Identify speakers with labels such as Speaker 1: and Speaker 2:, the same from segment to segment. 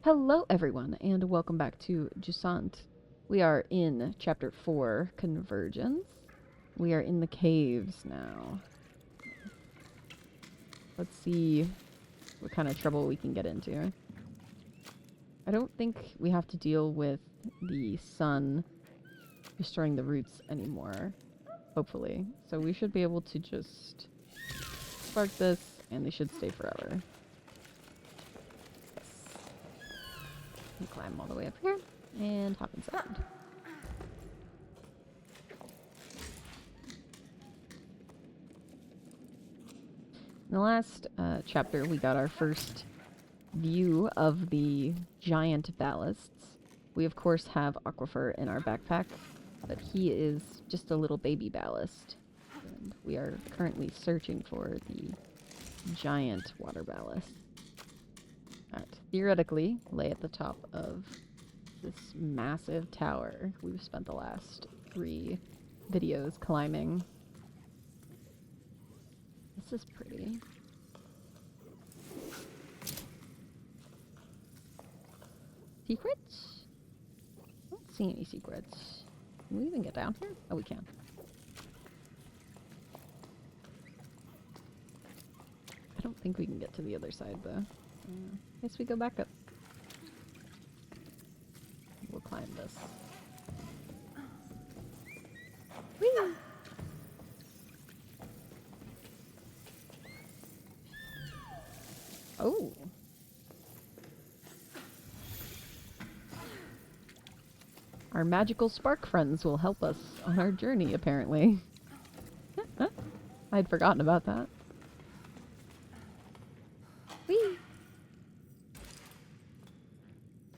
Speaker 1: Hello, everyone, and welcome back to Jusant. We are in Chapter 4, Convergence. We are in the caves now. Let's see what kind of trouble we can get into. I don't think we have to deal with the sun destroying the roots anymore, hopefully. So we should be able to just spark this, and they should stay forever. Climb all the way up here and hop inside. In the last chapter, we got our first view of the giant ballasts. We, of course, have Aquifer in our backpack, but he is just a little baby ballast. And we are currently searching for the giant water ballast. That theoretically lay at the top of this massive tower we've spent the last 3 videos climbing. This is pretty. Secrets? I don't see any secrets. Can we even get down here? Oh, we can. I don't think we can get to the other side, though. I guess we go back up. We'll climb this. Whee! Oh! Our magical spark friends will help us on our journey, apparently. I'd forgotten about that. Whee!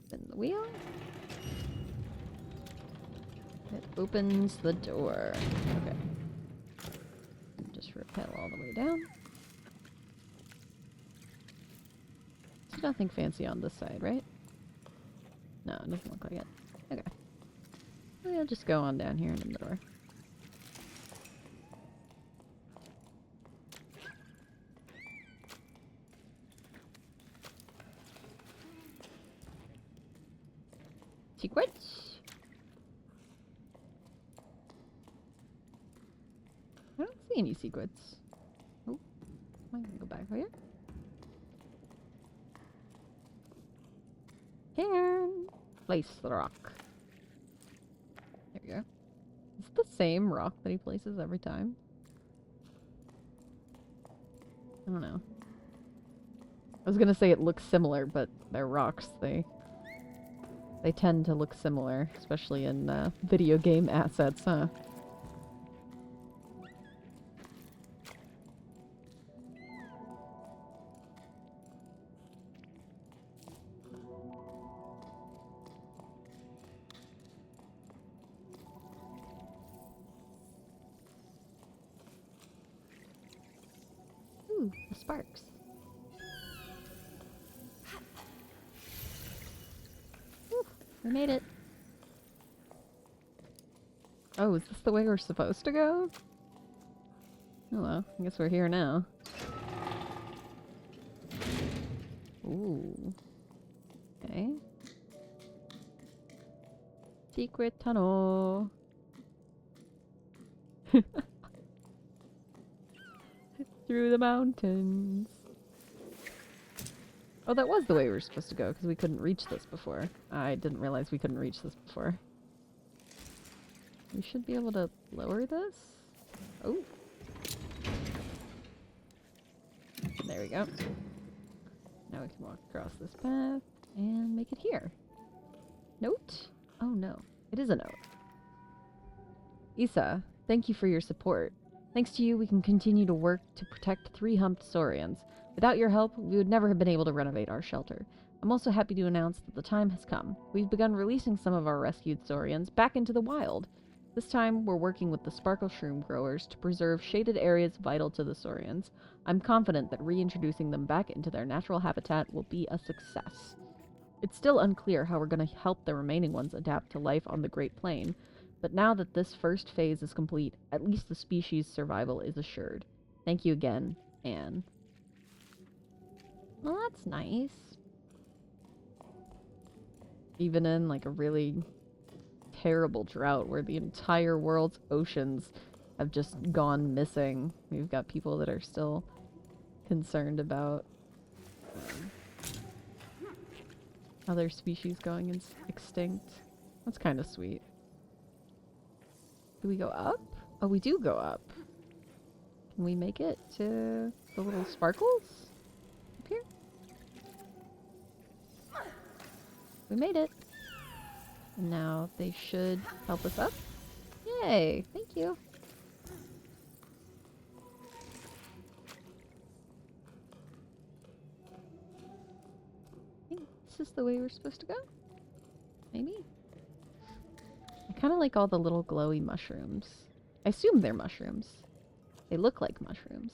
Speaker 1: Spin the wheel. It opens the door. Okay. And just rappel all the way down. There's nothing fancy on this side, right? No, it doesn't look like it. Okay. We'll just go on down here in the door. Secrets? I don't see any secrets. Oh, I'm gonna go back here. Here. Place the rock. There we go. Is it the same rock that he places every time? I don't know. I was gonna say it looks similar, but they're rocks. They tend to look similar, especially in video game assets, huh? Ooh, the sparks. We made it. Oh, is this the way we're supposed to go? Oh well, I guess we're here now. Ooh. Okay. Secret tunnel. Through the mountains. Oh, that was the way we were supposed to go, because we couldn't reach this before. I didn't realize we couldn't reach this before. We should be able to lower this? Oh. There we go. Now we can walk across this path and make it here. Note? Oh no. It is a note. Isa, thank you for your support. Thanks to you, we can continue to work to protect 3-humped saurians. Without your help, we would never have been able to renovate our shelter. I'm also happy to announce that the time has come. We've begun releasing some of our rescued saurians back into the wild. This time, we're working with the sparkle shroom growers to preserve shaded areas vital to the saurians. I'm confident that reintroducing them back into their natural habitat will be a success. It's still unclear how we're going to help the remaining ones adapt to life on the Great Plain, but now that this first phase is complete, at least the species' survival is assured. Thank you again, Anne. Well, that's nice. even in like a really terrible drought where the entire world's oceans have just gone missing. We've got people that are still concerned about um, other species going extinct. That's kind of sweet. Do we go up? Oh, we do go up. Can we make it to the little sparkles up here? We made it. And now they should help us up. Yay! Thank you. I think this is the way we're supposed to go. Maybe? I kind of like all the little glowy mushrooms. I assume they're mushrooms. They look like mushrooms.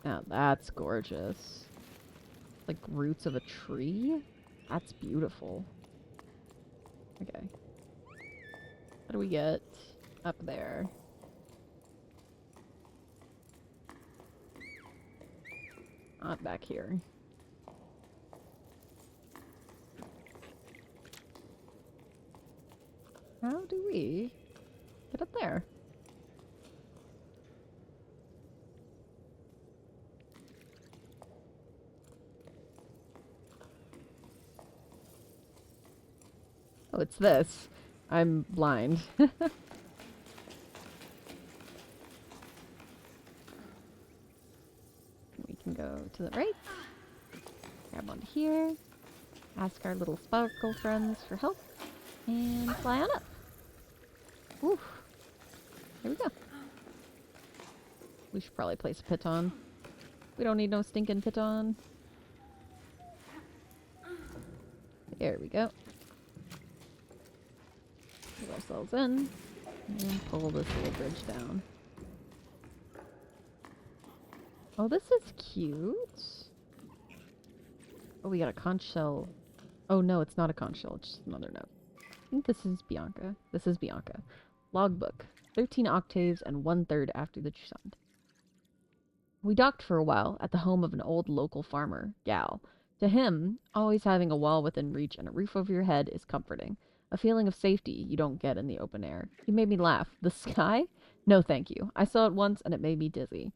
Speaker 1: Now that's gorgeous. Like roots of a tree? That's beautiful. Okay. How do we get up there? Not back here. How do we get up there? Oh, it's this. I'm blind. We can go to the right. Grab onto here. Ask our little sparkle friends for help. And fly on up. Oof. Here we go. We should probably place a piton. We don't need no stinking piton. There we go. Put ourselves in. And pull this little bridge down. Oh, this is cute. Oh, we got a conch shell. Oh, no, it's not a conch shell. It's just another note. I think this is Bianca. This is Bianca. Logbook. 13 octaves and 1/3 after the Jusant. We docked for a while at the home of an old local farmer, Gal. To him, always having a wall within reach and a roof over your head is comforting. A feeling of safety you don't get in the open air. He made me laugh. The sky? No thank you. I saw it once and it made me dizzy.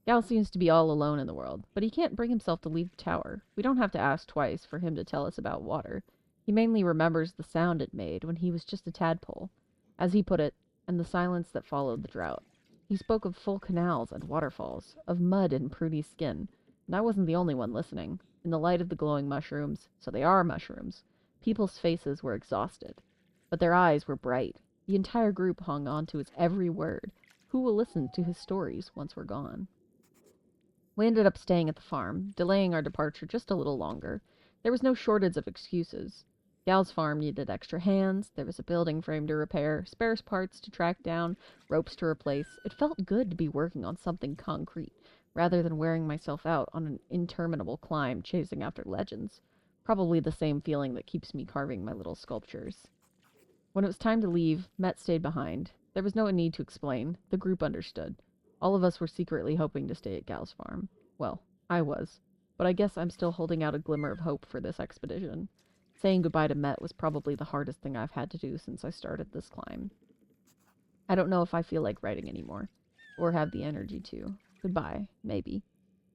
Speaker 1: Gal seems to be all alone in the world, but he can't bring himself to leave the tower. We don't have to ask twice for him to tell us about water. He mainly remembers the sound it made when he was just a tadpole, as he put it, and the silence that followed the drought. He spoke of full canals and waterfalls, of mud and pruny skin, and I wasn't the only one listening. In the light of the glowing mushrooms, so they are mushrooms, people's faces were exhausted, but their eyes were bright. The entire group hung on to his every word. Who will listen to his stories once we're gone? We ended up staying at the farm, delaying our departure just a little longer. There was no shortage of excuses. Gal's farm needed extra hands, there was a building frame to repair, spare parts to track down, ropes to replace. It felt good to be working on something concrete, rather than wearing myself out on an interminable climb chasing after legends. Probably the same feeling that keeps me carving my little sculptures. When it was time to leave, Met stayed behind. There was no need to explain. The group understood. All of us were secretly hoping to stay at Gal's farm. Well, I was. But I guess I'm still holding out a glimmer of hope for this expedition. Saying goodbye to Met was probably the hardest thing I've had to do since I started this climb. I don't know if I feel like writing anymore, or have the energy to. Goodbye, maybe.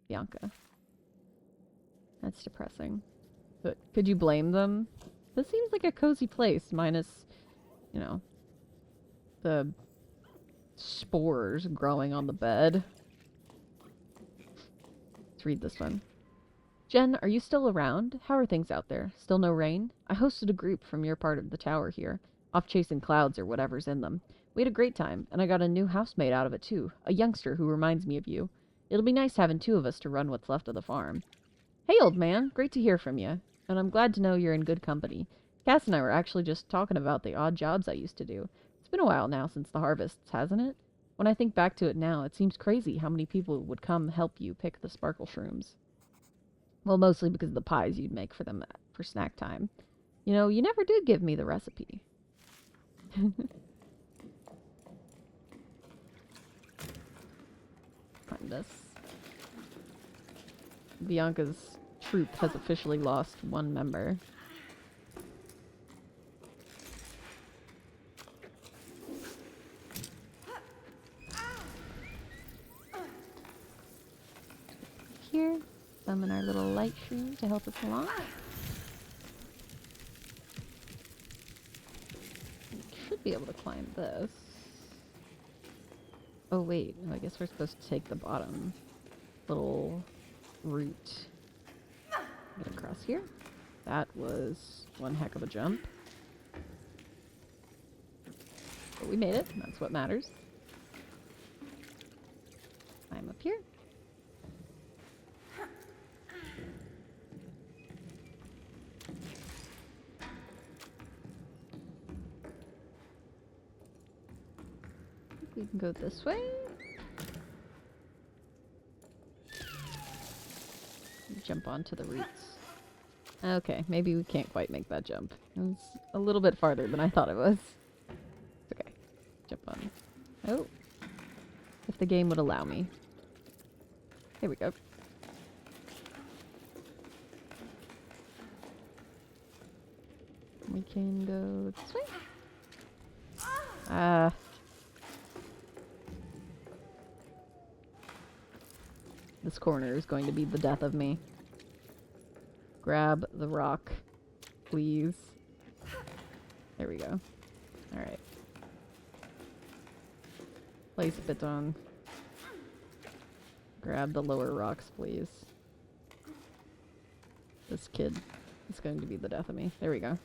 Speaker 1: Bianca. That's depressing. But could you blame them? This seems like a cozy place, minus, you know, the spores growing on the bed. Let's read this one. Jen, are you still around? How are things out there? Still no rain? I hosted a group from your part of the tower here, off chasing clouds or whatever's in them. We had a great time, and I got a new housemate out of it too, a youngster who reminds me of you. It'll be nice having two of us to run what's left of the farm. Hey, old man, great to hear from you, and I'm glad to know you're in good company. Cass and I were actually just talking about the odd jobs I used to do. It's been a while now since the harvests, hasn't it? When I think back to it now, it seems crazy how many people would come help you pick the sparkle shrooms. Well, mostly because of the pies you'd make for them for snack time. You know, you never did give me the recipe. Find this. Bianca's troop has officially lost one member. Here, summon our little light shroom to help us along. We should be able to climb this. Oh wait, no, I guess we're supposed to take the bottom little route. Get across here. That was one heck of a jump. But we made it, that's what matters. Climb up here. We can go this way. Jump onto the roots. Okay, maybe we can't quite make that jump. It's a little bit farther than I thought it was. Okay, jump on. Oh, if the game would allow me. Here we go. We can go this way. This corner is going to be the death of me. Grab the rock, please. There we go. Alright. Place a baton. Grab the lower rocks, please. This kid is going to be the death of me. There we go.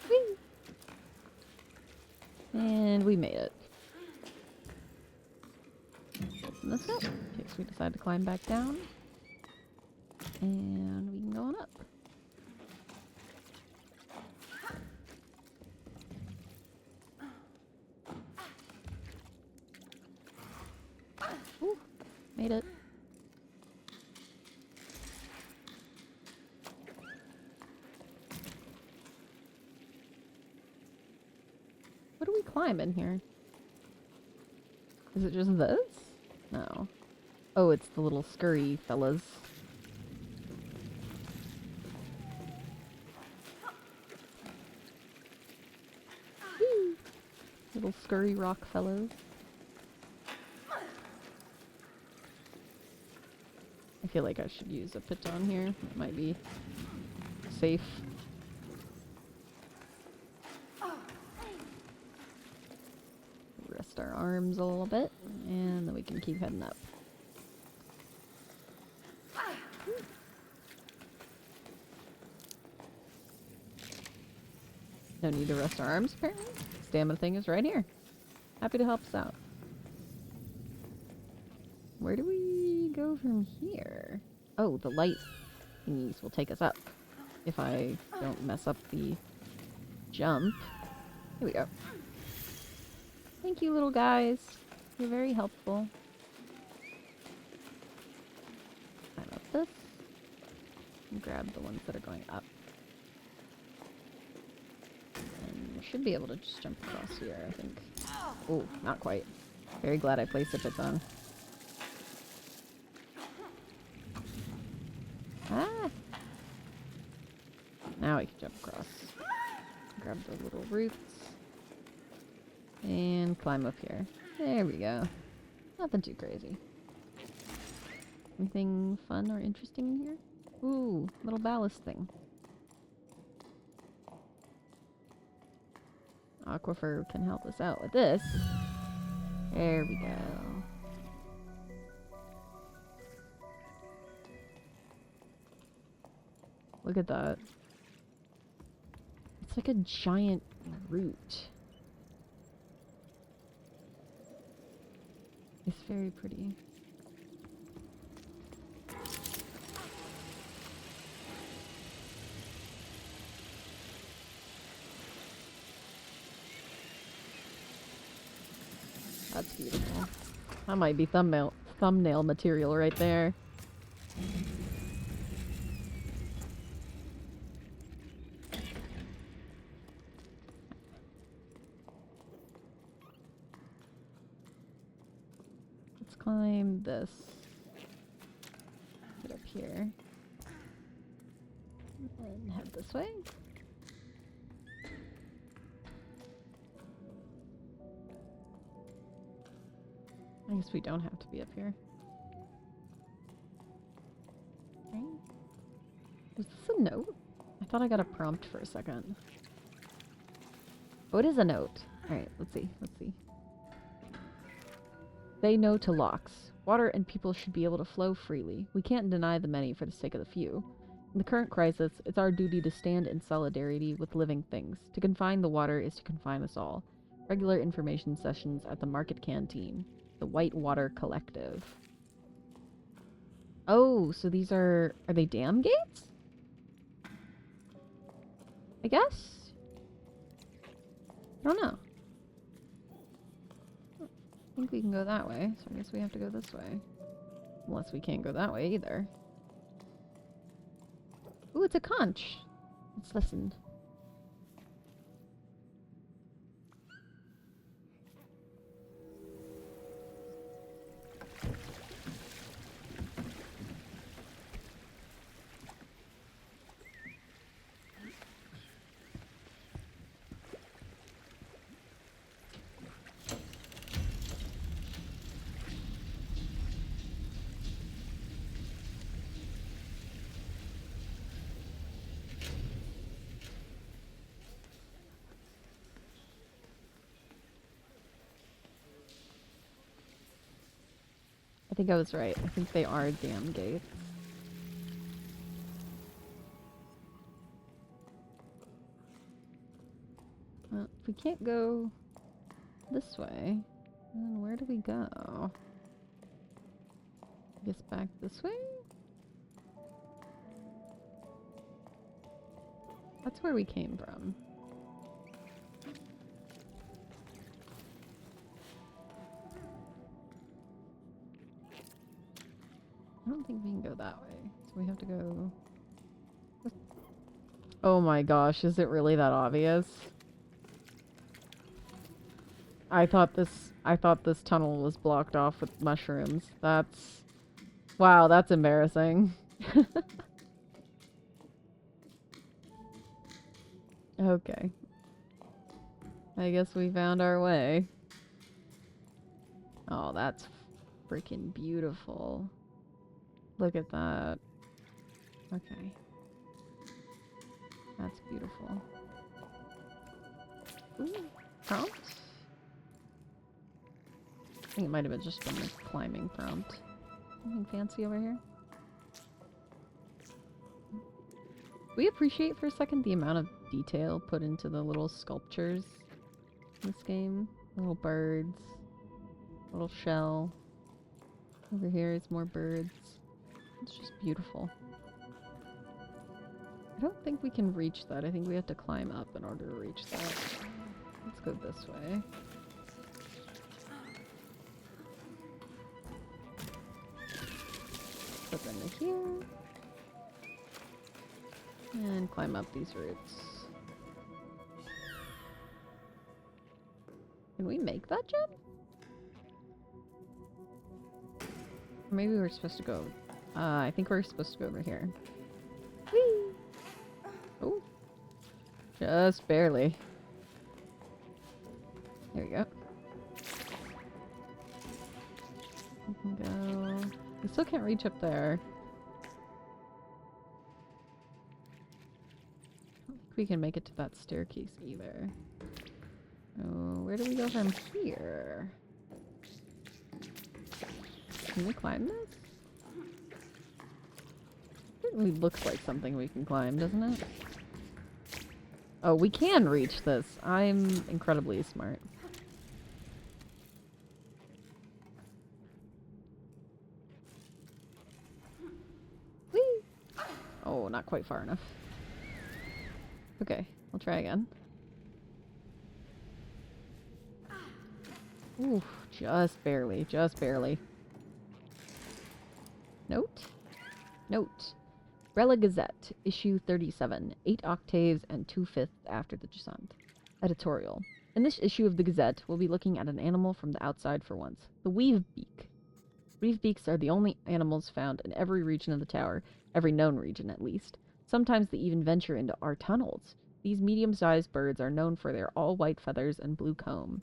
Speaker 1: Whee! And we made it. Open this up in case we decide to climb back down. And we can go on up. Ooh, made it. What do we climb in here? Is it just this? No. Oh, it's the little scurry fellas. Whee! Little scurry rock fellows. I feel like I should use a piton here. It might be safe. Rest our arms a little bit, and then we can keep heading up. No need to rest our arms, apparently. Stamina thing is right here. Happy to help us out. Where do we go from here? Oh, the light thingies will take us up. If I don't mess up the jump. Here we go. Thank you, little guys. You're very helpful. Climb up this. And grab the ones that are going up. And we should be able to just jump across here, I think. Oh, not quite. Very glad I placed a piton. Ah! Now I can jump across. Grab the little roots. And climb up here. There we go. Nothing too crazy. Anything fun or interesting in here? Ooh, little ballast thing. Aquifer can help us out with this. There we go. Look at that. It's like a giant root. It's very pretty. That's beautiful. That might be thumbnail material right there. Let's climb climb this. Get up here. And head this way. I guess we don't have to be up here. Okay. Was this a note? I thought I got a prompt for a second. Oh, it is a note. Alright, let's see. Let's see. Say no to locks. Water and people should be able to flow freely. We can't deny the many for the sake of the few. In the current crisis, it's our duty to stand in solidarity with living things. To confine the water is to confine us all. Regular information sessions at the Market Canteen. The White Water Collective. Oh, so these are they dam gates? I guess? I don't know. I think we can go that way, so I guess we have to go this way. Unless we can't go that way either. Ooh, it's a conch. Let's listen. I think I was right. I think they are dam gates. Well, if we can't go this way, then where do we go? I guess back this way? That's where we came from. I don't think we can go that way, so we have to go... Oh my gosh, is it really that obvious? I thought this tunnel was blocked off with mushrooms. That's... Wow, that's embarrassing. Okay. I guess we found our way. Oh, that's freaking beautiful. Look at that. Okay. That's beautiful. Ooh, prompt? I think it might have just been a climbing prompt. Anything fancy over here? We appreciate for a second the amount of detail put into the little sculptures in this game. Little birds. Little shell. Over here is more birds. It's just beautiful. I don't think we can reach that. I think we have to climb up in order to reach that. Let's go this way. Slip into here. And climb up these roots. Can we make that jump? Or maybe we're supposed to go... I think we're supposed to go over here. Whee! Oh. Just barely. There we go. We can go... We still can't reach up there. I don't think we can make it to that staircase either. Oh, where do we go from here? Can we climb this? Certainly looks like something we can climb, doesn't it? Oh, we can reach this. I'm incredibly smart. Whee! Oh, not quite far enough. Okay, we'll try again. Ooh, just barely, just barely. Note? Note. Rella Gazette, issue 37, 8 octaves and 2/5 after the Jusant. Editorial. In this issue of the Gazette, we'll be looking at an animal from the outside for once. The weave beak. Reef beaks are the only animals found in every region of the tower, every known region at least. Sometimes they even venture into our tunnels. These medium-sized birds are known for their all-white feathers and blue comb.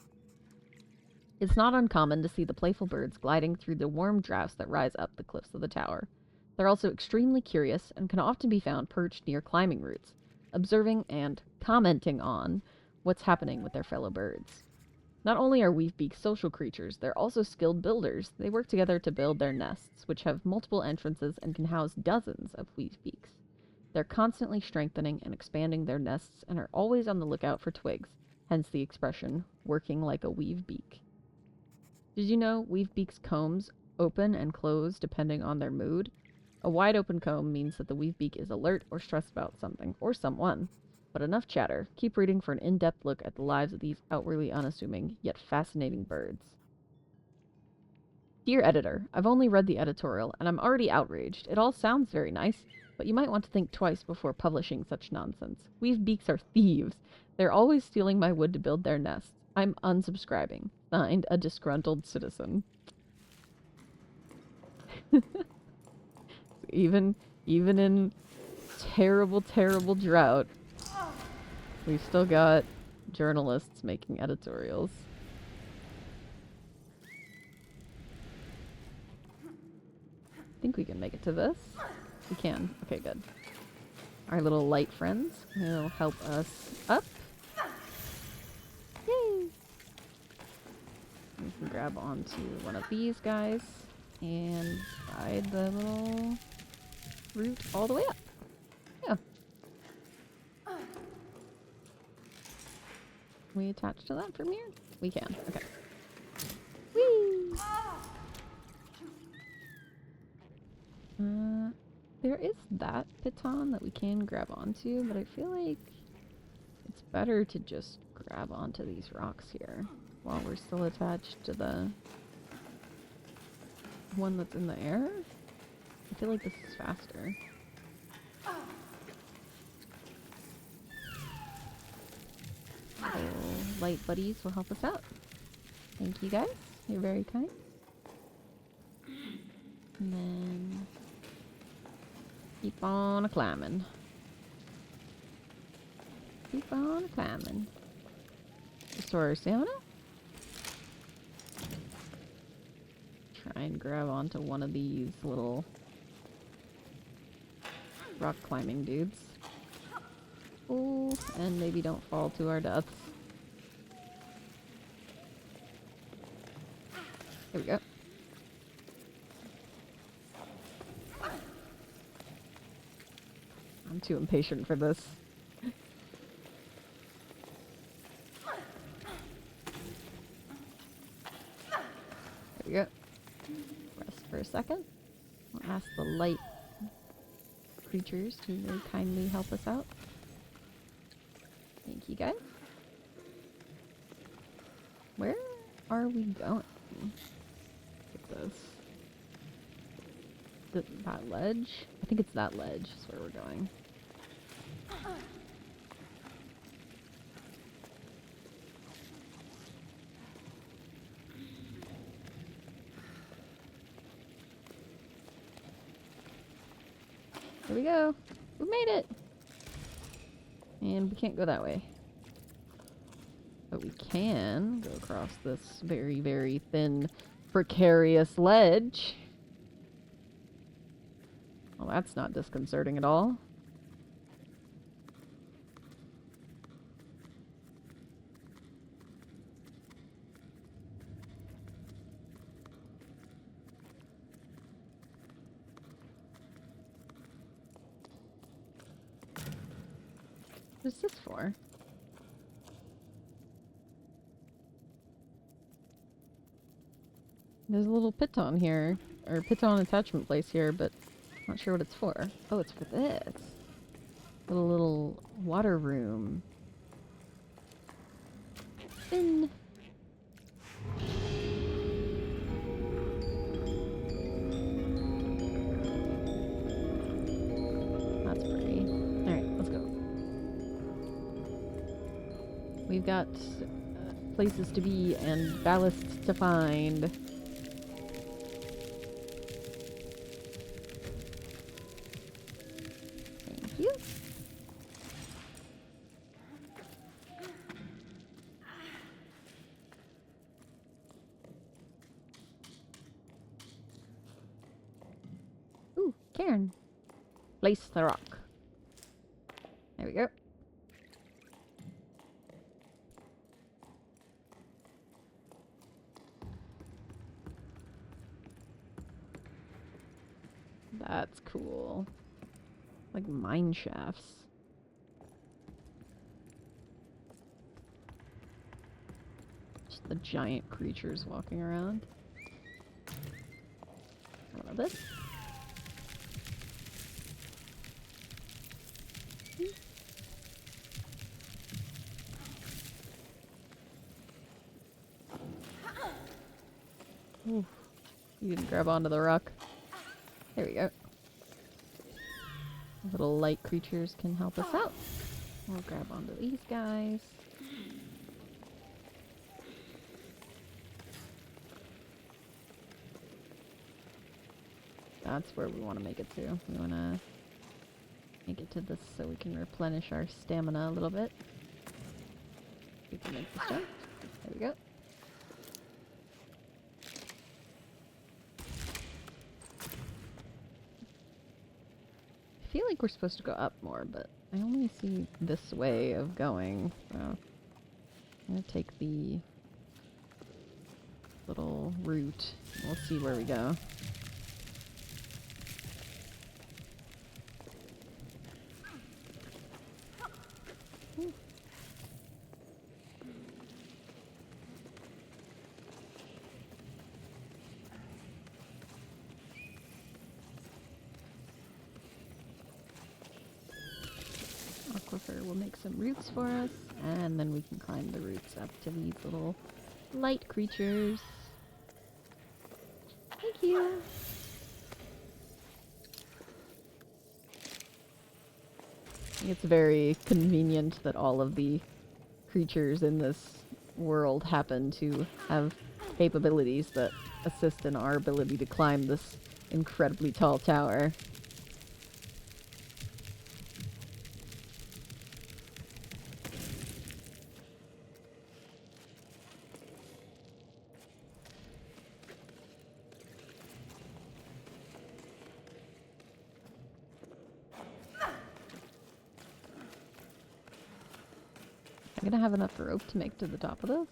Speaker 1: It's not uncommon to see the playful birds gliding through the warm drafts that rise up the cliffs of the tower. They're also extremely curious and can often be found perched near climbing roots, observing and commenting on what's happening with their fellow birds. Not only are weavebeaks social creatures, they're also skilled builders. They work together to build their nests, which have multiple entrances and can house dozens of weavebeaks. They're constantly strengthening and expanding their nests and are always on the lookout for twigs, hence the expression, working like a weavebeak. Did you know weavebeaks' combs open and close depending on their mood? A wide open comb means that the weavebeak is alert or stressed about something, or someone. But enough chatter. Keep reading for an in-depth look at the lives of these outwardly unassuming, yet fascinating birds. Dear editor, I've only read the editorial, and I'm already outraged. It all sounds very nice, but you might want to think twice before publishing such nonsense. Weavebeaks are thieves. They're always stealing my wood to build their nests. I'm unsubscribing. Signed, a disgruntled citizen. Even in terrible, terrible drought, we've still got journalists making editorials. I think we can make it to this. We can. Okay, good. Our little light friends will help us up. Yay! We can grab onto one of these guys and ride the little route all the way up. Yeah. Can we attach to that from here? We can. Okay. Whee! There is that piton that we can grab onto, but I feel like it's better to just grab onto these rocks here while we're still attached to the one that's in the air. I feel like this is faster. So light buddies will help us out. Thank you guys. You're very kind. And then keep on climbing. Keep on climbing. Restore our stamina. Try and grab onto one of these little rock climbing dudes. Oh, and maybe don't fall to our deaths. There we go. I'm too impatient for this. There we go. Rest for a second. I'll ask the light creatures to very kindly help us out. Thank you guys. Where are we going? Look at this. That ledge? I think it's that ledge is where we're going. Here we go. We made it! And we can't go that way. But we can go across this very, very thin, precarious ledge. Well, that's not disconcerting at all. What is this for? There's a little piton here, or piton attachment place here, but I'm not sure what it's for. Oh, it's for this. Little water room. Spin. That's pretty. Alright, let's go. We've got places to be and ballasts to find. cairn. Place the rock. There we go. That's cool. Like mine shafts. Just the giant creatures walking around. How about this? Ooh. You can grab onto the rock. There we go. Little light creatures can help us out. We'll grab onto these guys. That's where we want to make it to. We want to make it to this so we can replenish our stamina a little bit. We can make this jump. There we go. I feel like we're supposed to go up more, but I only see this way of going, so I'm gonna take the little route. We'll see where we go. Ooh. Aquifer will make some roots for us, and then we can climb the roots up to these little light creatures. Thank you! It's very convenient that all of the creatures in this world happen to have capabilities that assist in our ability to climb this incredibly tall tower. I'm gonna have enough rope to make to the top of this.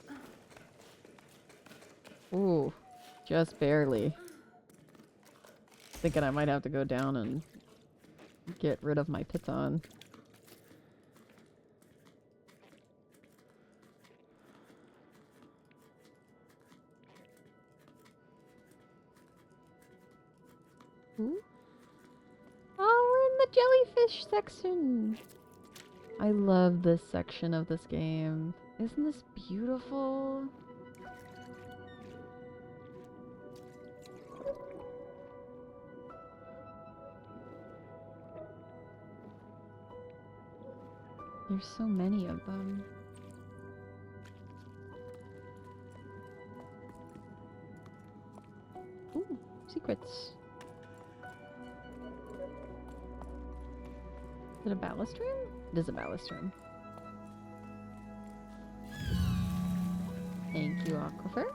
Speaker 1: Ooh, just barely. Thinking I might have to go down and get rid of my piton. Ooh. Oh, we're in the jellyfish section! I love this section of this game. Isn't this beautiful? There's so many of them. Ooh, secrets. Is it a ballast room? It is a ballast room. Thank you, Aquifer.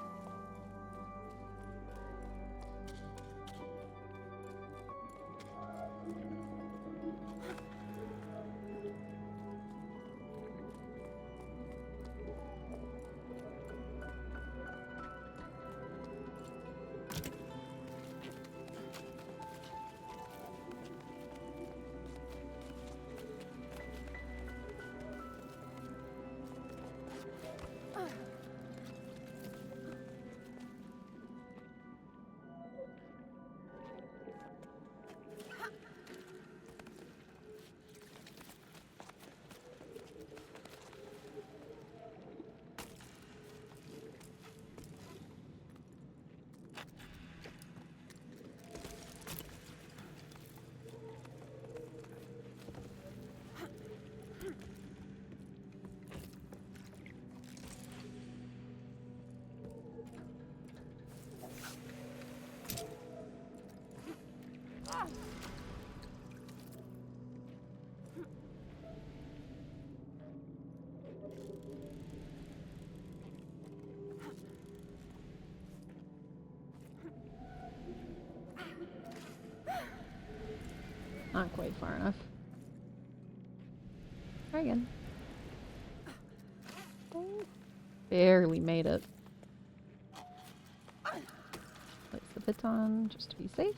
Speaker 1: Not quite far enough. Try again. Oh, barely made it. Place the baton just to be safe.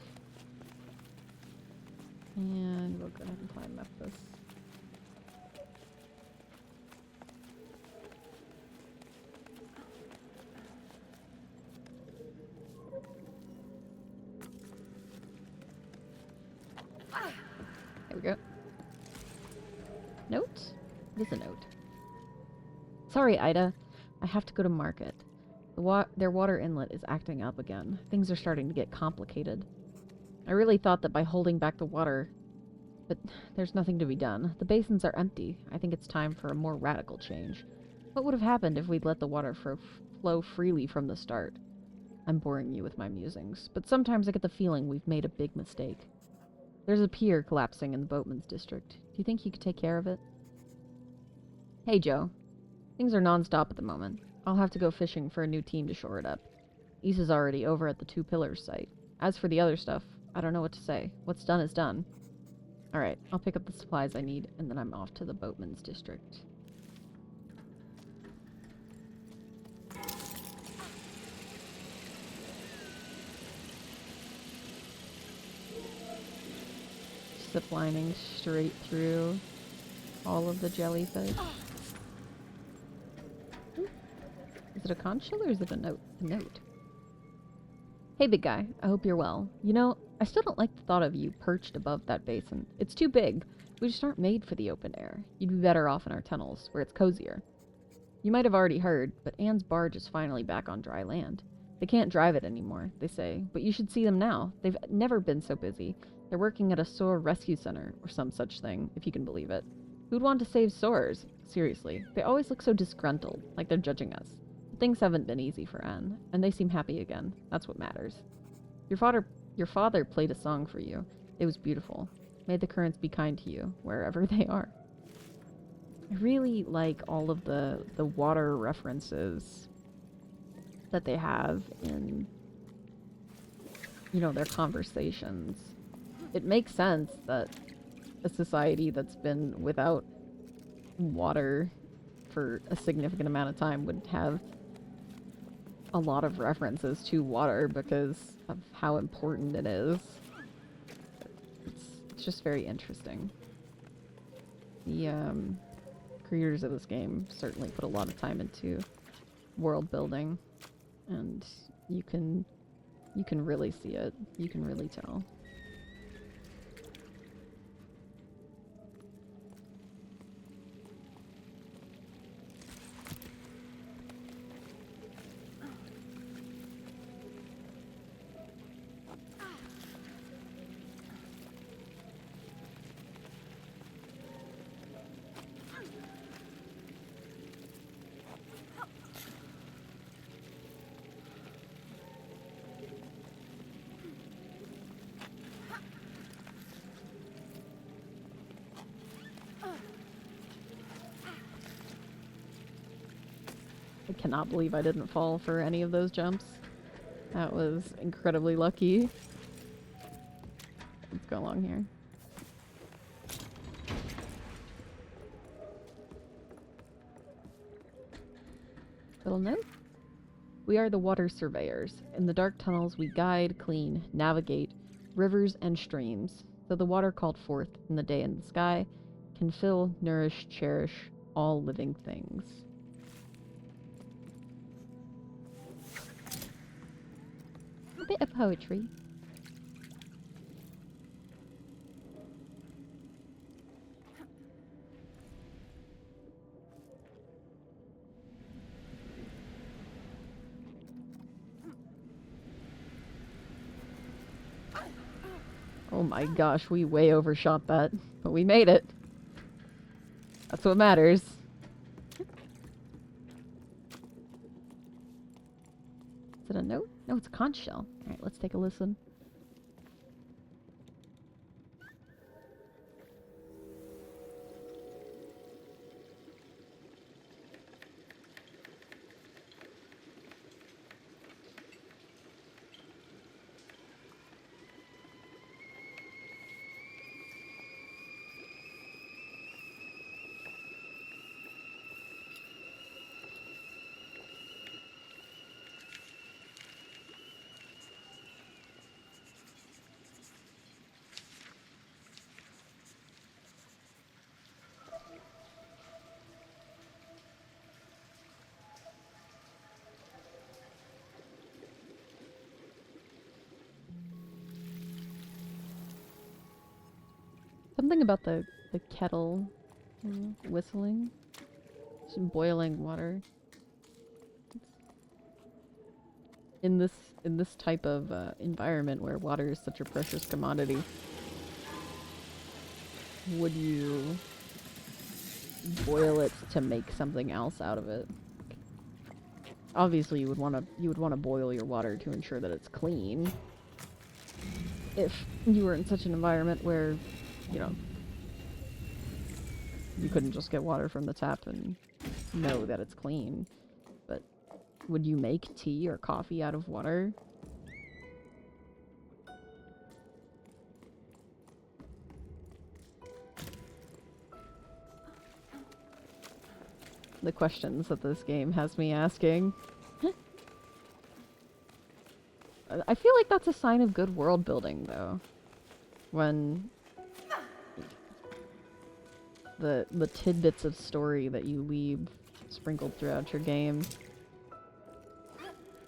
Speaker 1: And we'll go ahead and climb up this. There we go. Note? What is a note? Sorry, Ida. I have to go to market. Their water inlet is acting up again. Things are starting to get complicated. I really thought that by holding back the water, but there's nothing to be done. The basins are empty. I think it's time for a more radical change. What would have happened if we'd let the water flow freely from the start? I'm boring you with my musings, but sometimes I get the feeling we've made a big mistake. There's a pier collapsing in the boatman's district. Do you think you could take care of it? Hey, Joe. Things are non-stop at the moment. I'll have to go fishing for a new team to shore it up. Isa's already over at the Two Pillars site. As for the other stuff, I don't know what to say. What's done is done. Alright, I'll pick up the supplies I need, and then I'm off to the boatman's district. Ziplining straight through all of the jellyfish. Is it a conch shell or is it a note? A note. Hey, big guy. I hope you're well. You know, I still don't like the thought of you perched above that basin. It's too big. We just aren't made for the open air. You'd be better off in our tunnels, where it's cozier. You might have already heard, but Anne's barge is finally back on dry land. They can't drive it anymore, they say, but you should see them now. They've never been so busy. They're working at a sore rescue center, or some such thing, if you can believe it. Who'd want to save sores? Seriously, they always look so disgruntled, like they're judging us. But things haven't been easy for Anne, and they seem happy again. That's what matters. Your father played a song for you. It was beautiful. May the currents be kind to you, wherever they are. I really like all of the water references that they have in, you know, their conversations. It makes sense that a society that's been without water for a significant amount of time would have a lot of references to water because of how important it is. It's just very interesting. The creators of this game certainly put a lot of time into world building, and you can really see it. You can really tell. I cannot believe I didn't fall for any of those jumps. That was incredibly lucky. Let's go along here. Little note. We are the water surveyors. In the dark tunnels we guide, clean, navigate rivers and streams, so the water called forth in the day and the sky can fill, nourish, cherish all living things. A bit of poetry. Oh my gosh, we way overshot that, but we made it. That's what matters. Is it a note? No, it's a conch shell. Alright, let's take a listen. Something about the kettle whistling. Some boiling water. In this type of environment where water is such a precious commodity, would you boil it to make something else out of it? Obviously, you would want to boil your water to ensure that it's clean. If you were in such an environment where, you know, you couldn't just get water from the tap and know that it's clean. But would you make tea or coffee out of water? The questions that this game has me asking. I feel like that's a sign of good world building, though. When the tidbits of story that you leave sprinkled throughout your game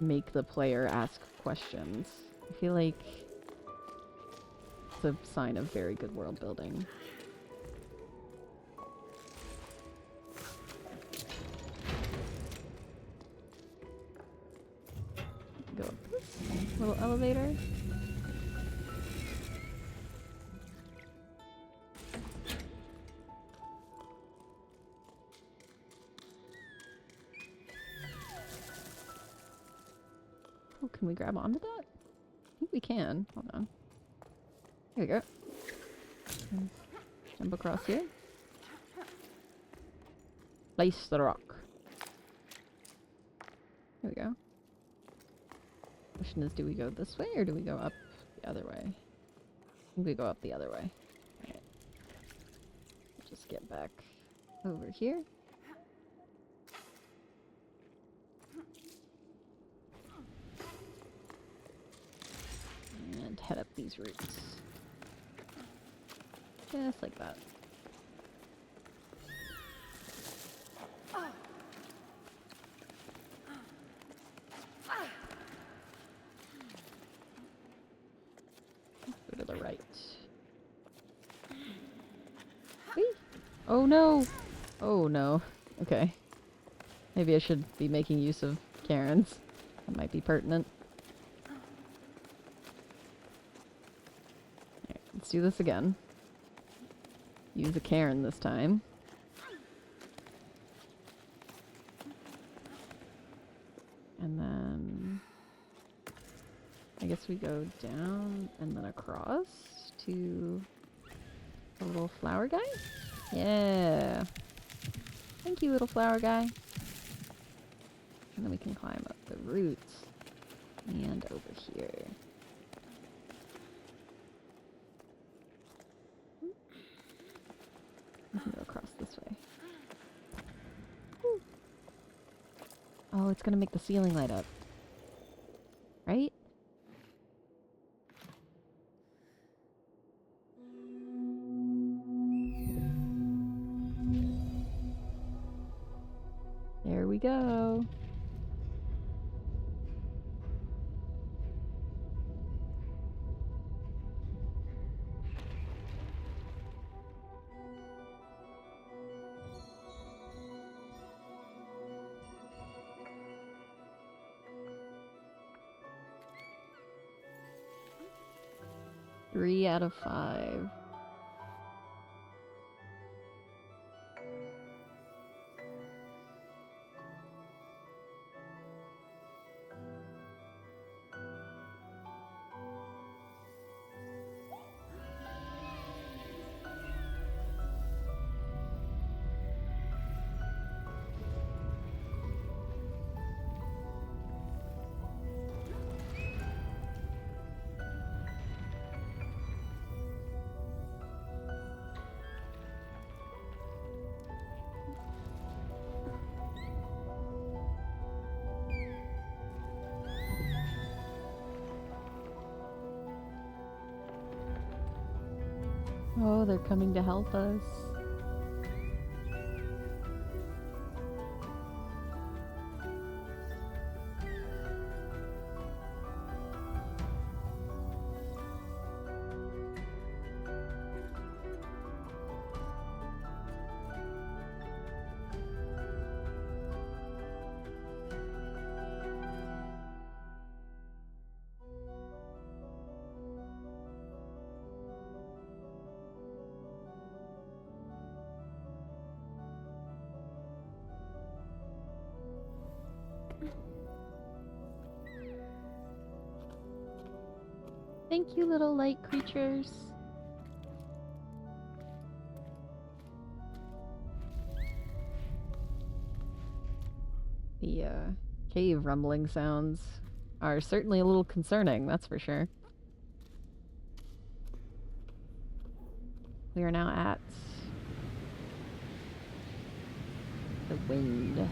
Speaker 1: make the player ask questions. I feel like it's a sign of very good world building. Go up this little elevator. Oh, can we grab onto that? I think we can. Hold on. Here we go. Jump across here. Place the rock. Here we go. Question is, do we go this way or do we go up the other way? I think we go up the other way. Alright. Just get back over here. And head up these routes. Just like that. Go to the right. Whee! Oh no! Oh no. Okay. Maybe I should be making use of Karens. That might be pertinent. Alright, let's do this again. Use a Karen this time. And then I guess we go down and then across to a little flower guy? Yeah. Thank you, little flower guy. And then we can climb up the roots and over here. We can go across this way. Woo. Oh, it's gonna make the ceiling light up. Right? There we go. Three out of 5. Oh, they're coming to help us. Thank you, little light creatures. The cave rumbling sounds are certainly a little concerning, that's for sure. We are now at the wind.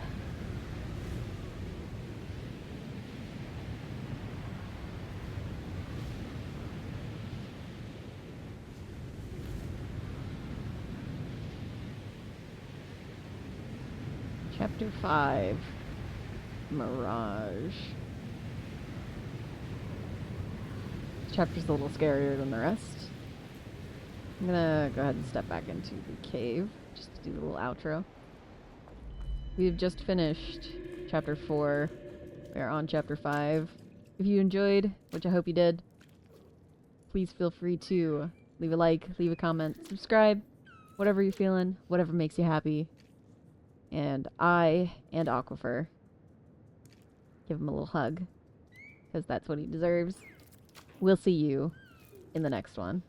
Speaker 1: Chapter 5, Mirage. This chapter's a little scarier than the rest. I'm gonna go ahead and step back into the cave just to do a little outro. We've just finished chapter 4. We are on chapter 5. If you enjoyed, which I hope you did, please feel free to leave a like, leave a comment, subscribe, whatever you're feeling, whatever makes you happy. And I and Aquifer give him a little hug, because that's what he deserves. We'll see you in the next one.